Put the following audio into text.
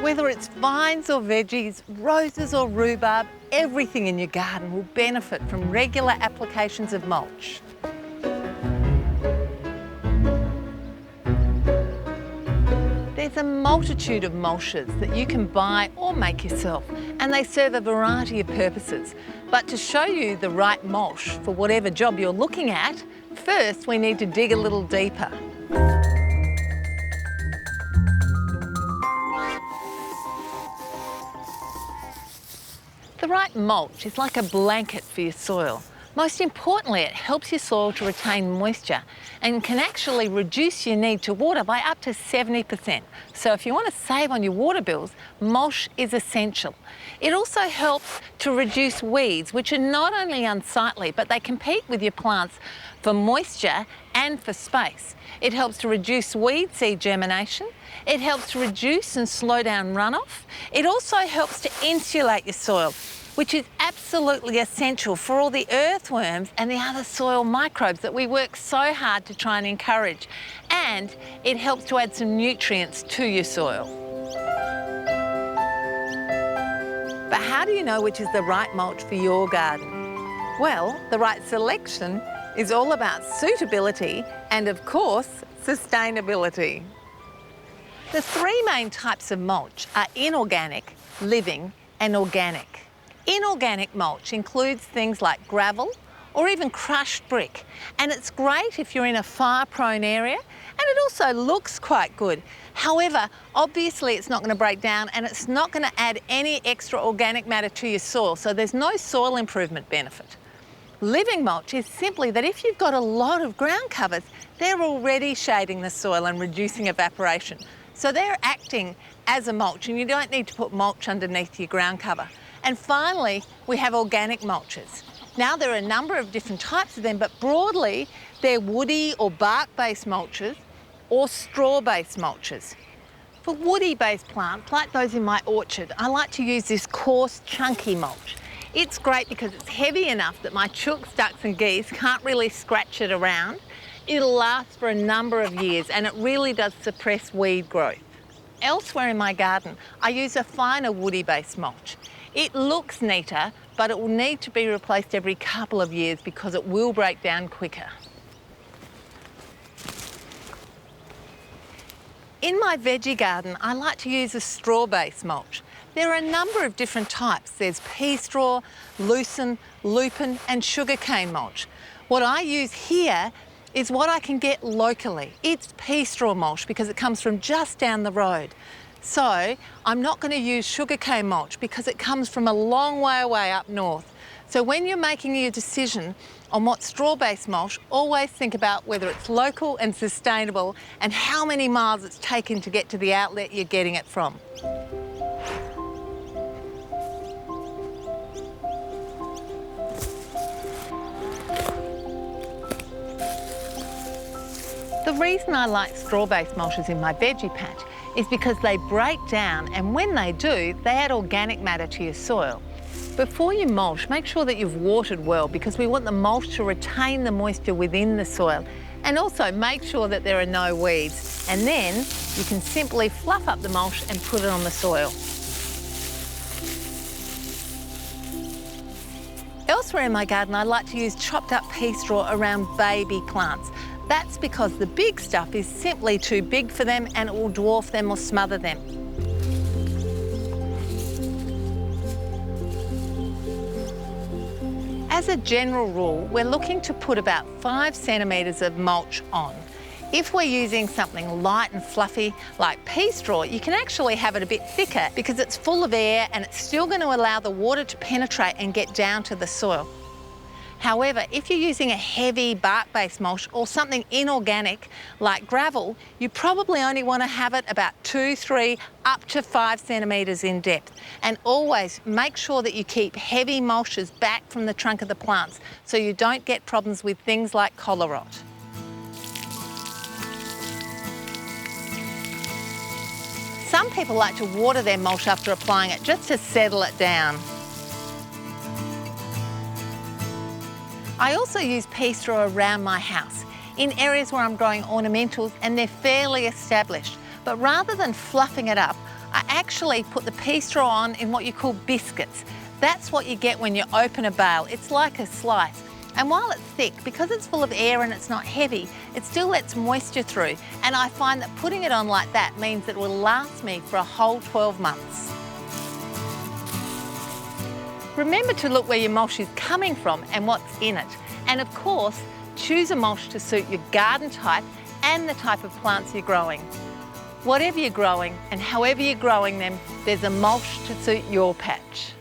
Whether it's vines or veggies, roses or rhubarb, everything in your garden will benefit from regular applications of mulch. There's a multitude of mulches that you can buy or make yourself, and they serve a variety of purposes. But to show you the right mulch for whatever job you're looking at, first we need to dig a little deeper. The right mulch is like a blanket for your soil. Most importantly, it helps your soil to retain moisture and can actually reduce your need to water by up to 70%. So if you want to save on your water bills, mulch is essential. It also helps to reduce weeds, which are not only unsightly, but they compete with your plants for moisture and for space. It helps to reduce weed seed germination. It helps to reduce and slow down runoff. It also helps to insulate your soil, which is absolutely essential for all the earthworms and the other soil microbes that we work so hard to try and encourage. And it helps to add some nutrients to your soil. But how do you know which is the right mulch for your garden? Well, the right selection is all about suitability and, of course, sustainability. The three main types of mulch are inorganic, living and organic. Inorganic mulch includes things like gravel or even crushed brick, and it's great if you're in a fire-prone area, and it also looks quite good. However, obviously it's not going to break down and it's not going to add any extra organic matter to your soil, so there's no soil improvement benefit. Living mulch is simply that if you've got a lot of ground covers, they're already shading the soil and reducing evaporation. So they're acting as a mulch, and you don't need to put mulch underneath your ground cover. And finally, we have organic mulches. Now, there are a number of different types of them, but broadly, they're woody or bark-based mulches or straw-based mulches. For woody-based plants, like those in my orchard, I like to use this coarse, chunky mulch. It's great because it's heavy enough that my chooks, ducks and geese can't really scratch it around. It'll last for a number of years, and it really does suppress weed growth. Elsewhere in my garden, I use a finer woody-based mulch. It looks neater, but it will need to be replaced every couple of years because it will break down quicker. In my veggie garden, I like to use a straw-based mulch. There are a number of different types. There's pea straw, lucerne, lupin and sugarcane mulch. What I use here is what I can get locally. It's pea straw mulch because it comes from just down the road. So I'm not going to use sugarcane mulch because it comes from a long way away up north. So when you're making your decision on what straw-based mulch, always think about whether it's local and sustainable and how many miles it's taken to get to the outlet you're getting it from. The reason I like straw-based mulches in my veggie patch is because they break down, and when they do, they add organic matter to your soil. Before you mulch, make sure that you've watered well because we want the mulch to retain the moisture within the soil, and also make sure that there are no weeds. And then you can simply fluff up the mulch and put it on the soil. Elsewhere in my garden, I like to use chopped up pea straw around baby plants. That's because the big stuff is simply too big for them and it will dwarf them or smother them. As a general rule, we're looking to put about 5 centimetres of mulch on. If we're using something light and fluffy like pea straw, you can actually have it a bit thicker because it's full of air and it's still going to allow the water to penetrate and get down to the soil. However, if you're using a heavy bark-based mulch or something inorganic like gravel, you probably only want to have it about 2, 3, up to 5 centimetres in depth. And always make sure that you keep heavy mulches back from the trunk of the plants so you don't get problems with things like collar rot. Some people like to water their mulch after applying it just to settle it down. I also use pea straw around my house in areas where I'm growing ornamentals and they're fairly established. But rather than fluffing it up, I I actually put the pea straw on in what you call biscuits. That's what you get when you open a bale. It's like a slice. And while it's thick, because it's full of air and it's not heavy, it still lets moisture through. And I find that putting it on like that means it will last me for a whole 12 months. Remember to look where your mulch is coming from and what's in it. And of course, choose a mulch to suit your garden type and the type of plants you're growing. Whatever you're growing and however you're growing them, there's a mulch to suit your patch.